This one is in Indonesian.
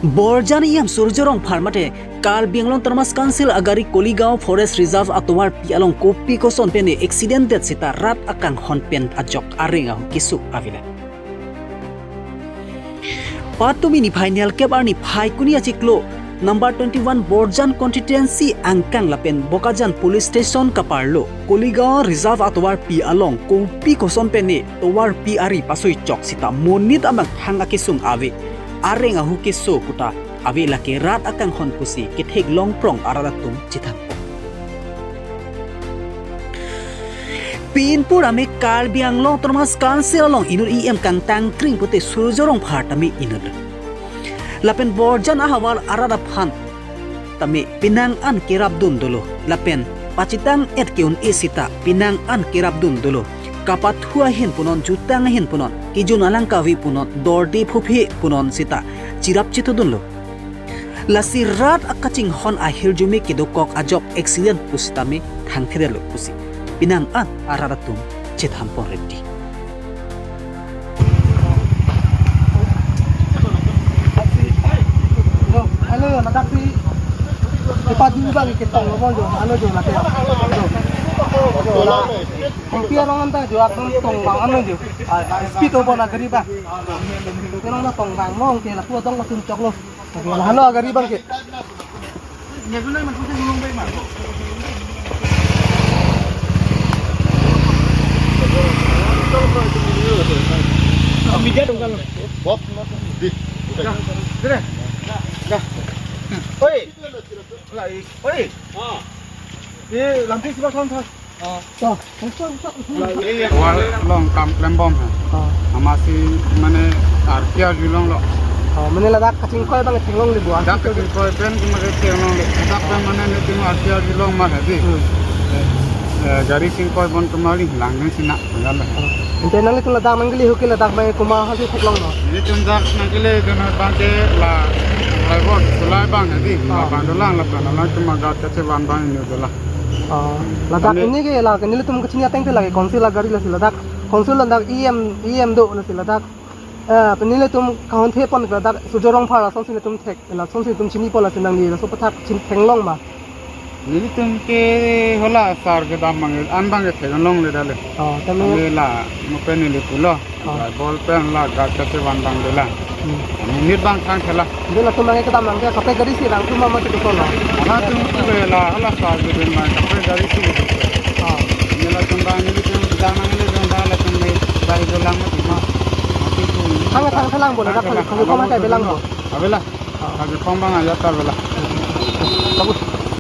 Borjan EM Surjyo Rongphar mate Kal Bianglong Termas Council agari Koligao Forest Reserve atowar pi along kopi koson pene accident det sita rat akang honpen ajok areng ahu kisu avile. Patumi ni final cap arni phai kunia ciklo number 21 Borjan constituency angkang lapen Bokajan police station kaparlo Koligao Reserve atowar pi along kopi koson pene towar pi ari pasoi chok sita monit amang hanga kisung ave areng ahu keso puta avi laki rat akang hon pusi kithek long prong aradatum chithang pinpur ame Kal Bianglong Termas Council along inur EM kang tangkring pute Surjyo Rongphar tami inur lapen Borjan ahawal arada phan tami pinang an kirap dun dulu lapen pacitang et keun isita pinang an kirap dun dulu kapat hua hin punon jutang hin punon kijun alang kawi punon dorde phuphi punon sita cirap citu dunlo lasi rat akaching hon ahir jumi kedokok ajok accident pusitami thangthirelo pusi pinang an araratum chitham porretti halo nadapi ipadi bang kita ngomong jo ano jo nate Pia orang anta jo akong tong bang ano jo speed over agari bang pero na tong bang mong ke la tua tong masun chok lo halo agari bang ke nagulay man pusi ngulong bay man media dong kan bop di dire dah oi lai oi ये लंबी सी बात कौन था तो वाल लोंग काम प्लेम्बम है हमासी मने आरकिया जुलोंग लो मैंने लगा कचिंग कोई बंग थिंगलोंग ले बुआ dak kecil koy pen mage thianglong le dak pen mane ne ting arkiya julong ma hadi gari sing koy bon kemali langeng sina ngala internal itu ledak manggili hoki ledak mai kuma hasi thiklong no ye tum dak nagile dona bangke la laibot sulai bang hadi la bandolang la bandolang cuma gat kece ban bang ni dola ledak ini ke la kenili tum kecing ateng te lagi konsil agari la ledak konsil ledak em do na ledak penilai tum kawan tepon ledak Surjyo Rongphar la songsi tum tek la songsi tum chini pola senang ni la so patak chin thenglong ma ni tum ke hola sar ke dam mang an bang ke thenglong le dale tame la mo pen ni pulo bol pen la gat kece ban bang dola ni bang thang thela dia la tum mangai kedam mang ke kape gari si rang tum ma te ko la ana tum ke la hala sar ke den ma kape gari si ni la tum bang ni tum dana ni tum dala tum me dai dolang ma thang thelang bola dak ko ma kai belang bo abela age pong bang ayata bela bagus